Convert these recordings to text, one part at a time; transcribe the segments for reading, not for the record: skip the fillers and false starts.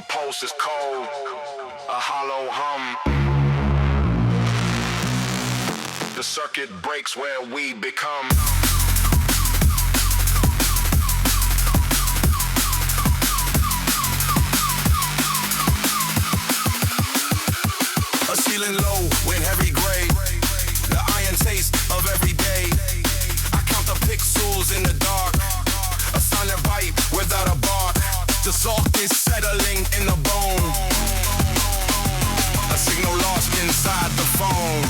pulse is cold, a hollow hum. The circuit breaks where we become. A ceiling low with heavy gray, the iron taste of every day. I count the pixels in the dark, a silent bite without a bark. The salt is settling in the bone, a signal lost inside the phone.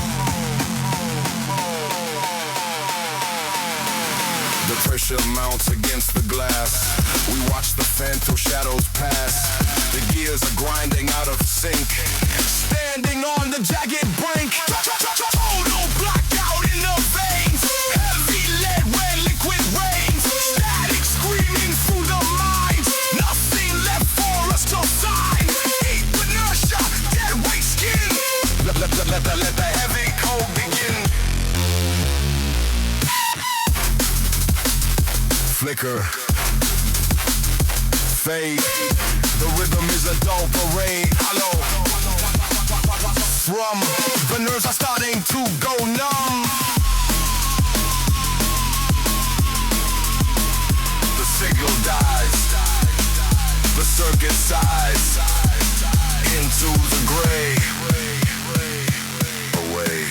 The pressure mounts against the glass. We watch the phantom shadows pass. The gears are grinding out of sync, standing on the jagged brink. Total blackout in the veins, heavy lead when liquid rains. Static screaming through the mind, nothing left for us to sign. Heat inertia, dead weight skin. Let the heavy cold begin. Flicker, fade. The rhythm is a dull parade. Hello. From the nerves are starting to go numb. The signal dies. The circuit sighs into the gray. Away.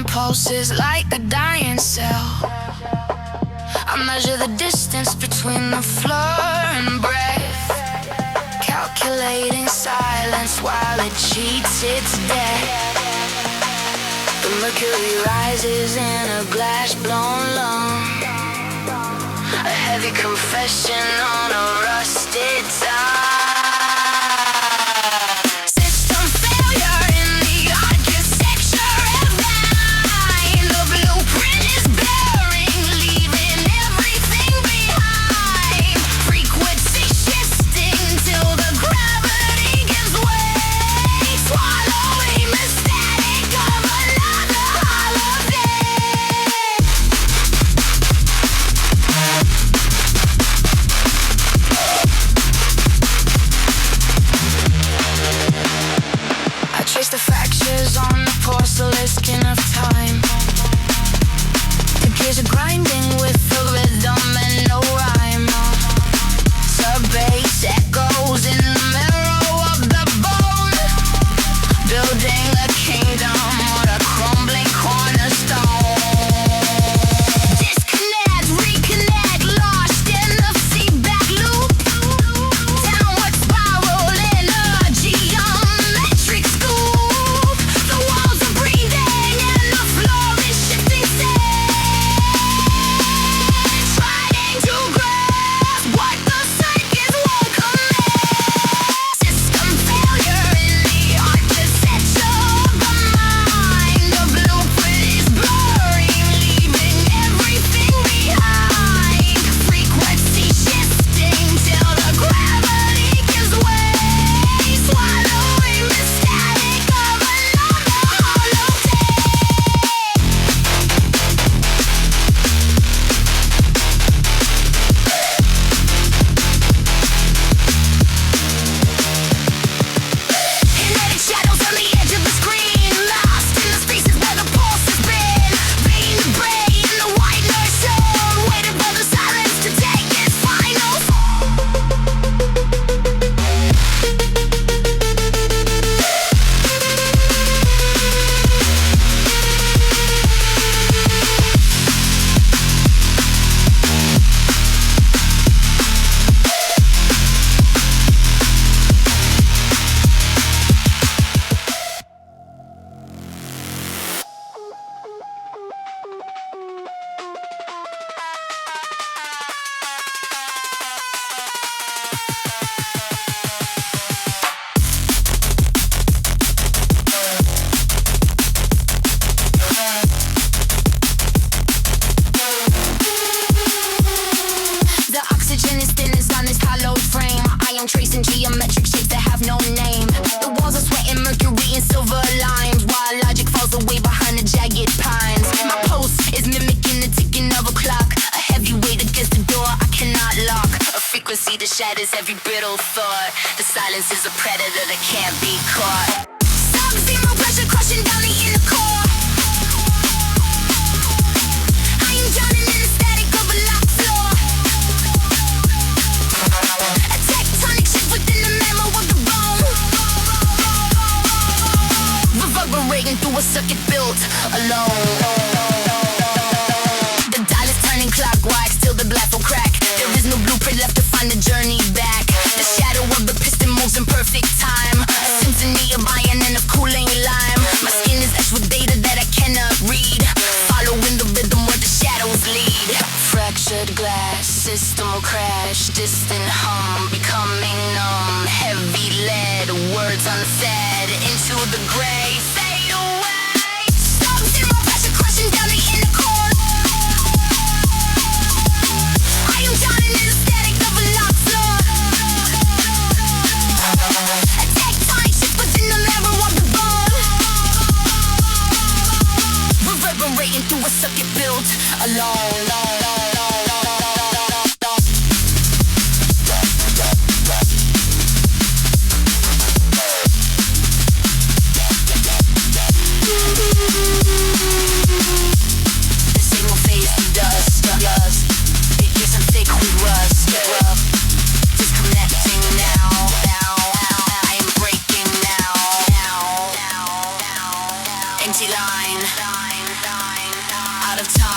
Pulses like a dying cell. I measure the distance between the floor and breath, calculating silence while it cheats its death. The mercury rises in a glass blown lung, a heavy confession on a rusted tongue. every brittle thought. The silence is a predator that can't be caught. Sub-zero pressure crushing down the inner core. I am drowning in the static of a locked floor. A tectonic shift within the marrow of the bone. Reverberating through a circuit built alone. The dial is turning clockwise till the blast will crack. There is no blueprint left to find the journey back. The shadow of the piston moves in perfect time. A symphony of iron and of Kool-Aid lime. My skin is etched with data that I cannot read. Following the rhythm where the shadows lead. Fractured glass, system will crash. Distant hum, becoming numb. Heavy lead, words unsaid. Into the gray, fade away. Sub-zero pressure crushing down the inner core. I am drowning in the static of a locked floor. A tectonic shift within the marrow of the bone. Reverberating through a circuit built alone. The signal fades through dust. It gets some thick with rust. Disconnecting now. I am breaking now. Empty line. Out of time.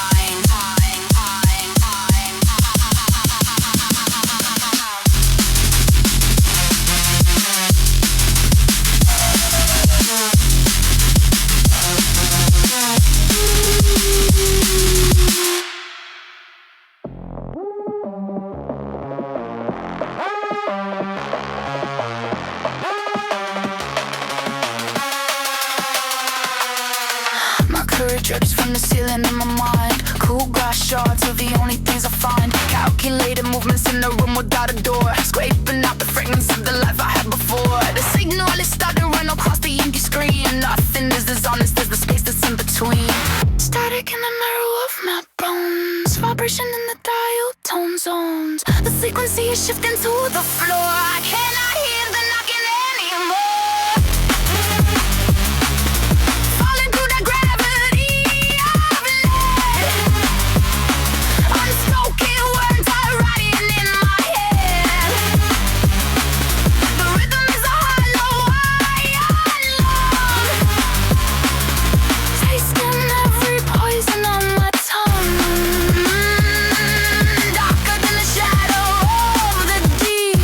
Mercury drips from the ceiling in my mind. Cool glass shards are the only things I find. Calculated movements in the room without a door. Scraping out the fragments of the life I had before. The signal is starting to run across the inky screen. Nothing is as honest as the space that's in between. Static in the marrow of my bones. Vibration in the dial tone zones. The frequency is shifting to the floor. I cannot hear the knocking anymore. Falling through the gravity of lead. Unspoken words are writing in my head. The rhythm is a hollow iron lung. Tasting every poison on my tongue. Darker than the shadow of the deep.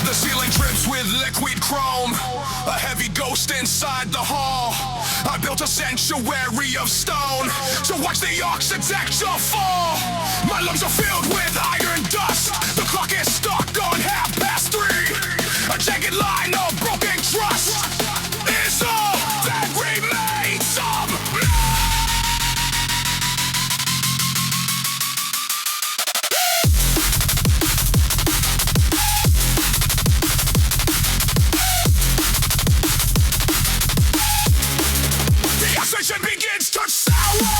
The ceiling drips with liquid chrome, a heavy ghost inside the hall. I built a sanctuary of stone to watch the architecture fall. My lungs are filled with iron dust. The clock is stuck on 3:30. A jagged line of broken trust is all that remains of me. Begins to sour.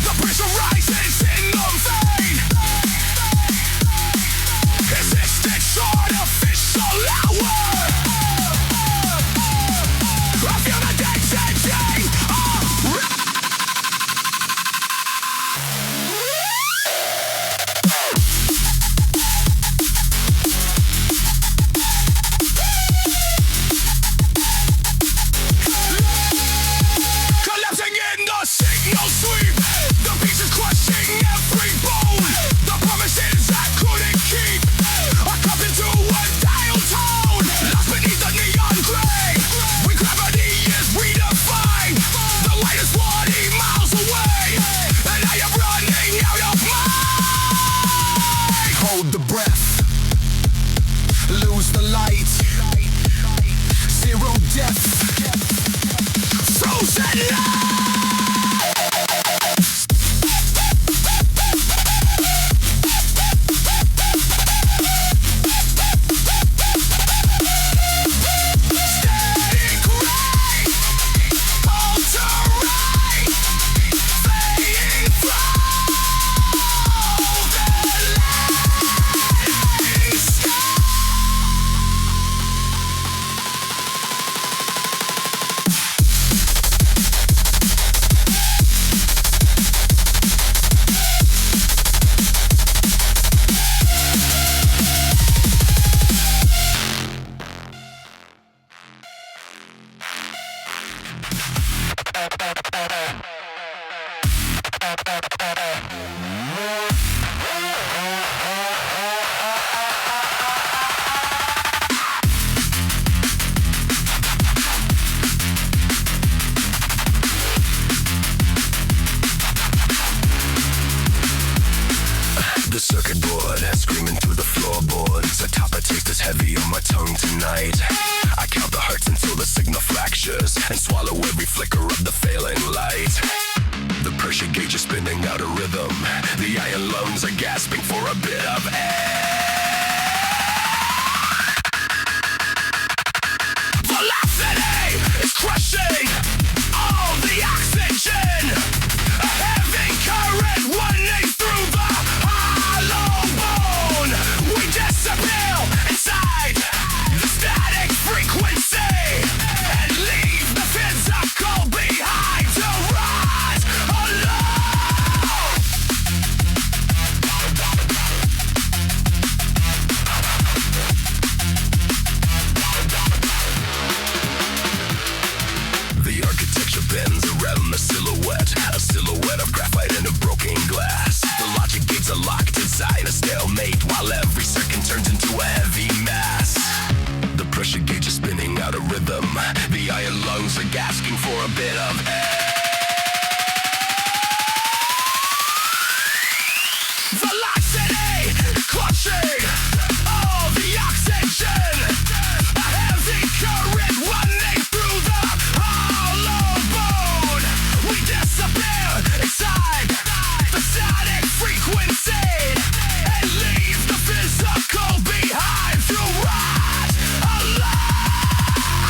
The pressure rises in the vein. Is this artificial hour? I feel the density.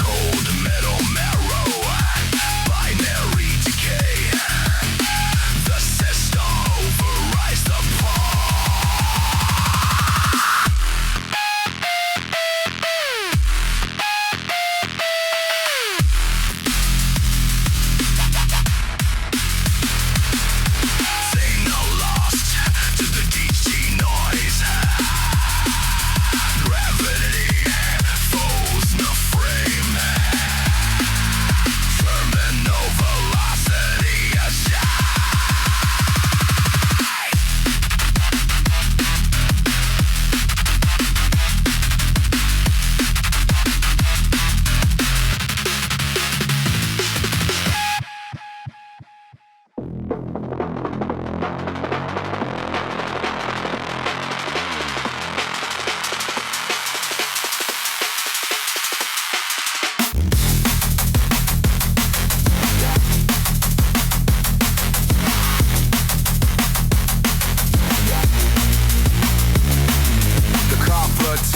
Cold metal marrow, binary.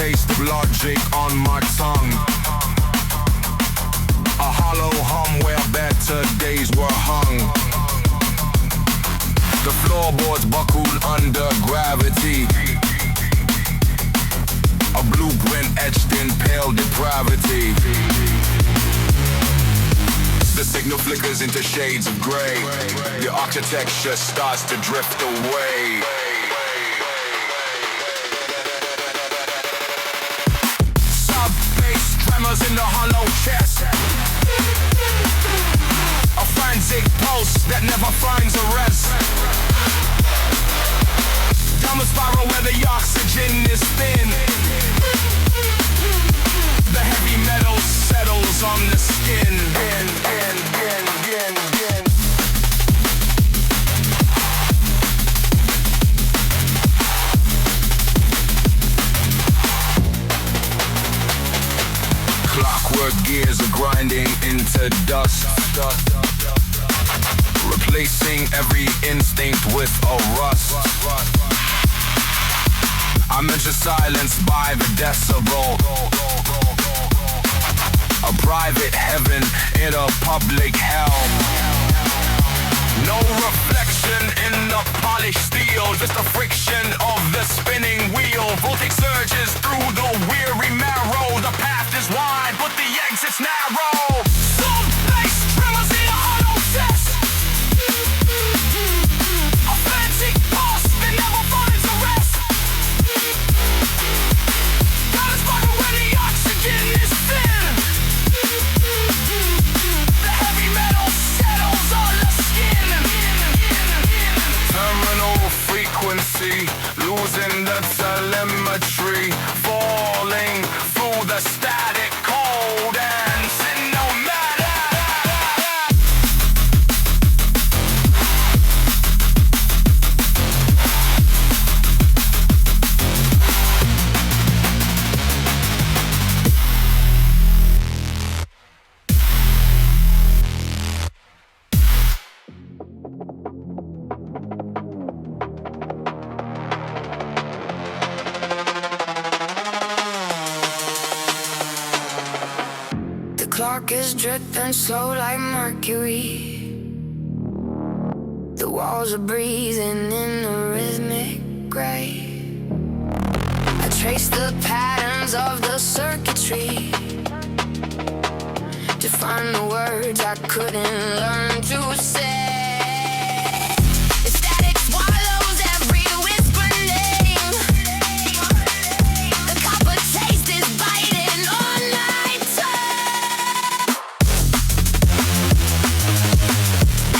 taste of logic on my tongue. A hollow hum where better days were hung. The floorboards buckled under gravity. A blueprint etched in pale depravity. The signal flickers into shades of gray. The architecture starts to drift away. Sub-bass tremors in the hollow chest. A frantic pulse that never finds a rest. Down the spiral where the oxygen is thin. The heavy metal settles on the skin. Clockwork gears are grinding into dust, replacing every instinct with a rust. I measure silence by the decibel. A private heaven in a public hell. No reflection in the polished steel, just a friction of the spinning wheel. Voltage surges through the weary marrow. The path is wide, but the exit's narrow. Some bass tremors in a hollow chest. A frantic pulse that never finds a rest. Got us by where the oxygen is thin. The heavy metal settles on the skin. Terminal frequency, losing the telemetry, falling through the static cold and cinematic. Clock is dripping slow like mercury. The walls are breathing in a rhythmic gray. I trace the patterns of the circuitry to find the words I couldn't learn to say. The static swallows every whisper name. The copper taste is biting on my tongue.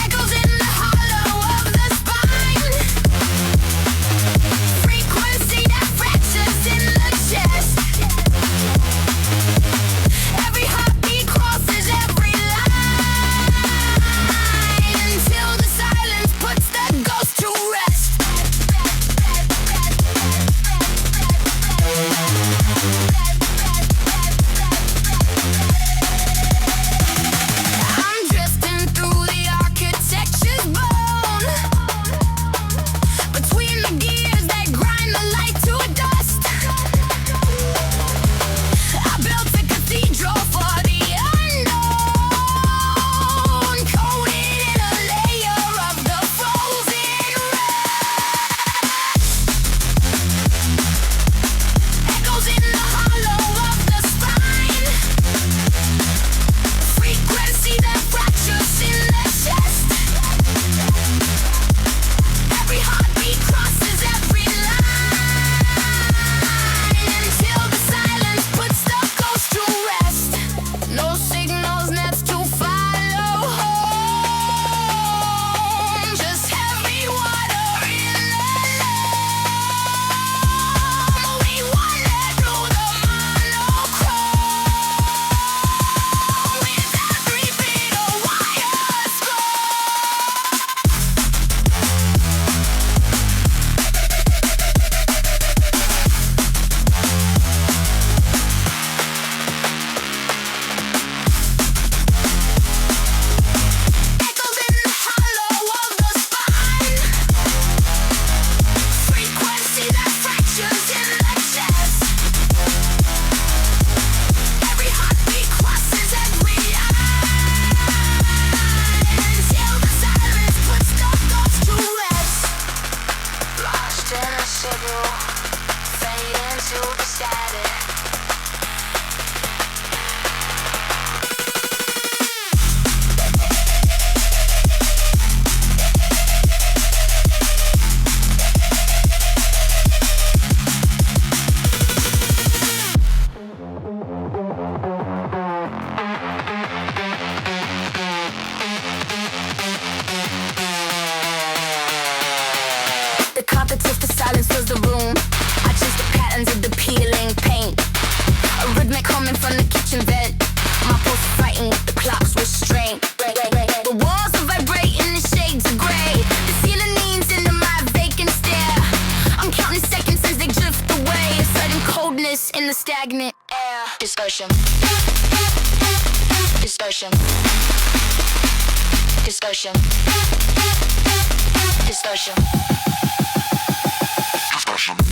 Echoes in the hollow of the spine. Frequency that fractures in the chest. Every heartbeat crosses every line until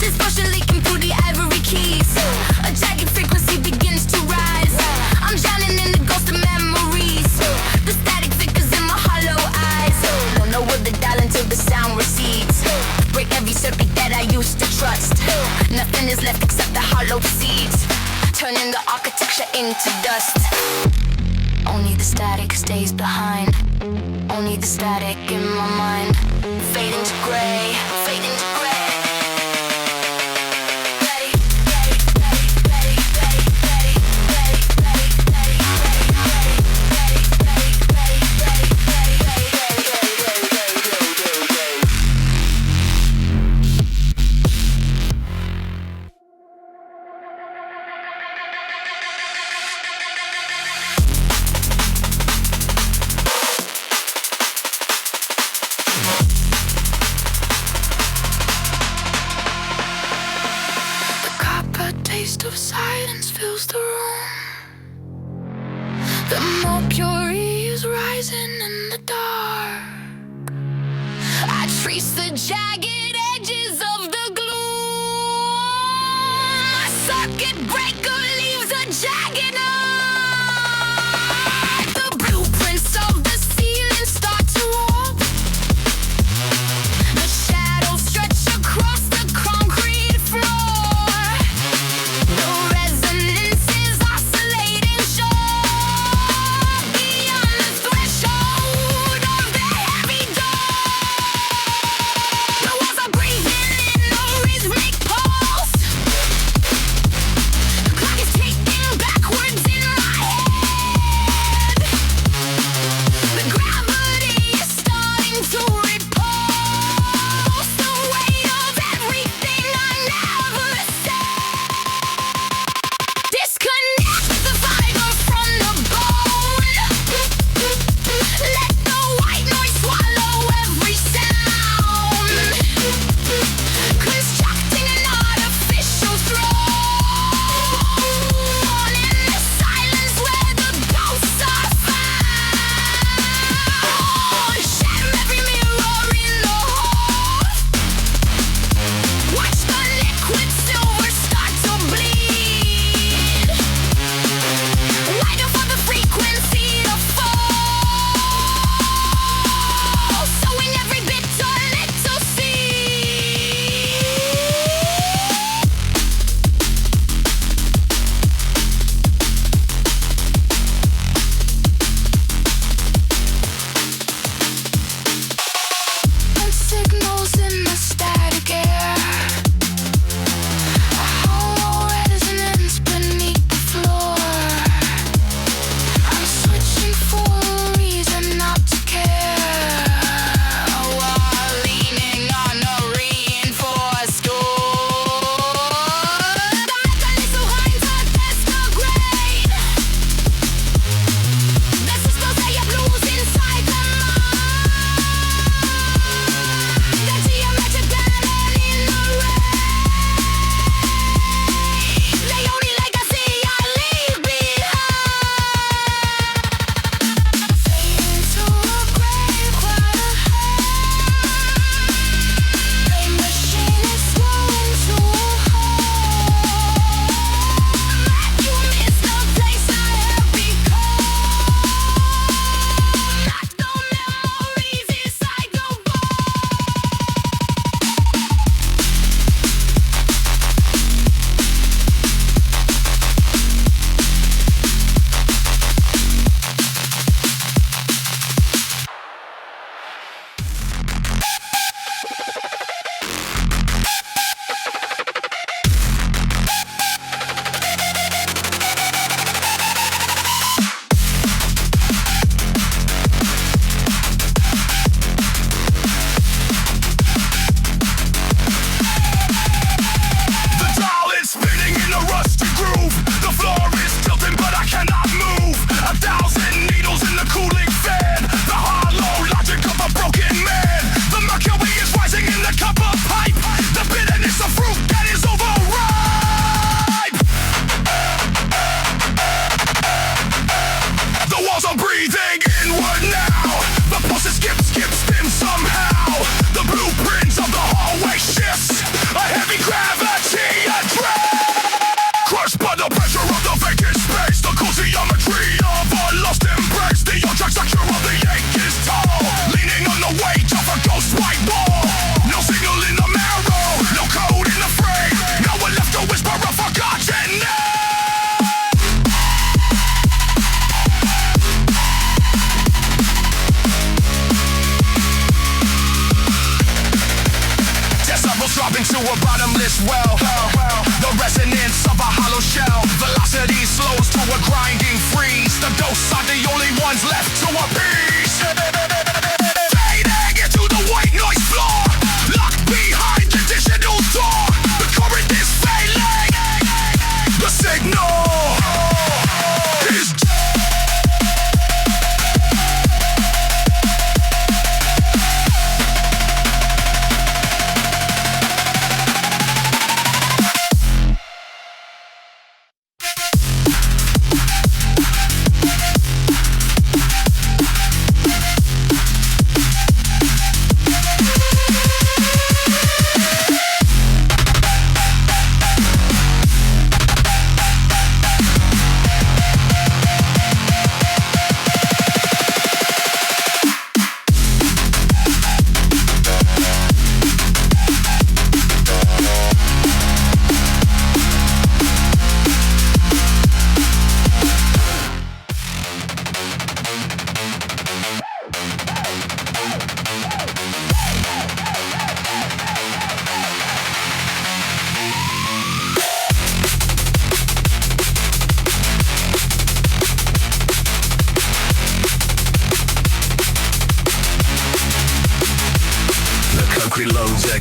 Distortion leaking through the ivory keys. A jagged frequency begins to rise. I'm drowning in the ghost of memories. The static flickers in my hollow eyes. Don't know where the dial until the sound recedes. Break every circuit that I used to trust. Nothing is left except the hollow seeds, turning the architecture into dust. Only the static stays behind. Only the static in my mind. Fading to gray, fading to gray. Of silence fills the room. The mercury is rising in the dark. I trace the jagged edges of the gloom. A circuit breaker leaves a jagged arc. The blueprints of the ceiling start to warp. The shadows stretch across the concrete floor. Clock is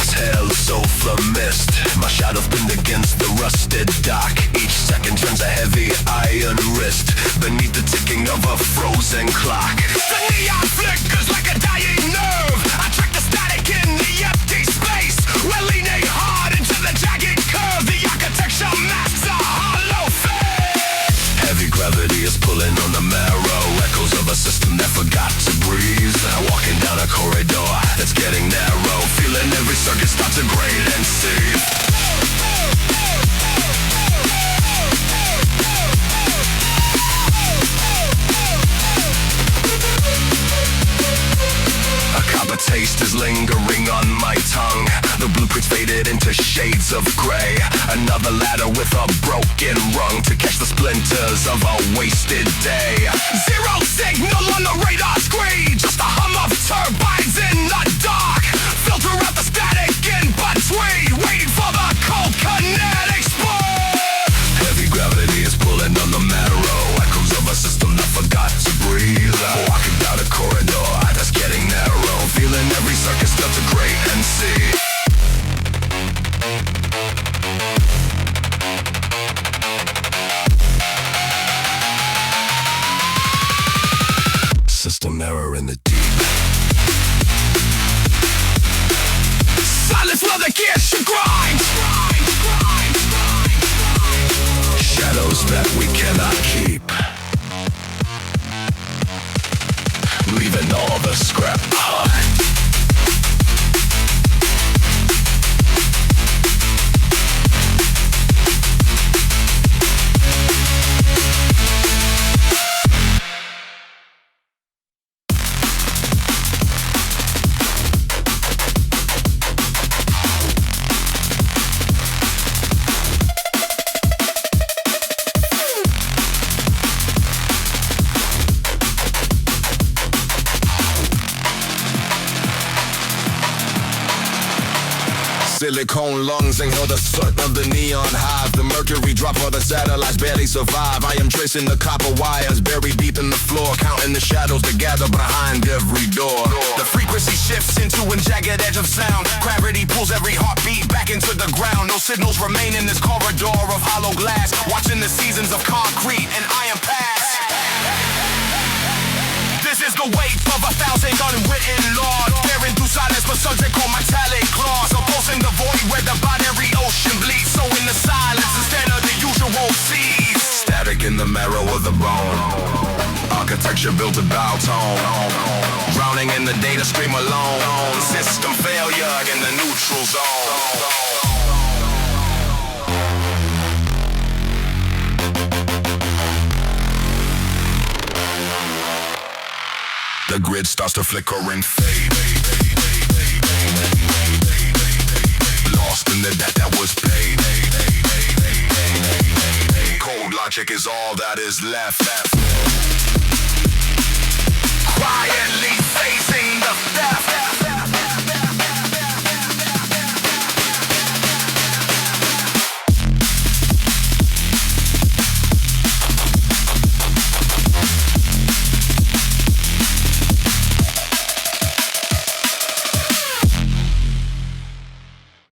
exhale, sulfur mist. My shadow pinned against the rusted dock. Each second turns a heavy iron wrist beneath the ticking of a frozen clock. The neon flickers like a dying nerve. I track the static in the empty space. We're leaning hard into the jagged curve. The architecture masks a hollow face. Heavy gravity is pulling on the marrow. Echoes of a system that forgot to breathe. Walking down a corridor that's getting narrow. Feeling every circuit start to grade and see. Taste is lingering on my tongue. The blueprints faded into shades of gray. Another ladder with a broken rung to catch the splinters of a wasted day. Zero signal on the radar screen. Just a hum of turbines in the dark. Filter out the static in between. Waiting for the cold kinetic spark. Heavy gravity is pulling on the marrow. Echoes of a system that forgot to breathe. Walking down a corridor that's getting narrow. Feeling every circuit start to gray and see. System error in the deep. Silence while the gears should grind. Shadows that we cannot keep. Leaving all the scrap behind. Silicone lungs inhale the soot of the neon hive. The mercury drop of the satellites barely survive. I am tracing the copper wires buried deep in the floor, counting the shadows that gather behind every door. The frequency shifts into a jagged edge of sound. Gravity pulls every heartbeat back into the ground. No signals remain in this corridor of hollow glass. Watching the seasons of concrete and iron pass. This is the weight of 1,000 unwritten laws. Tearing through silence with surgical metallic claws. Opposing the void where the binary ocean bleeds. So in the silence instead of the usual seas. Static in the marrow of the bone. Architecture built to bow tone. Drowning in the data stream alone. System failure in the neutral zone. The grid starts to flicker and fade. Lost in the debt that was paid. Cold logic is all that is left. Quietly facing the theft.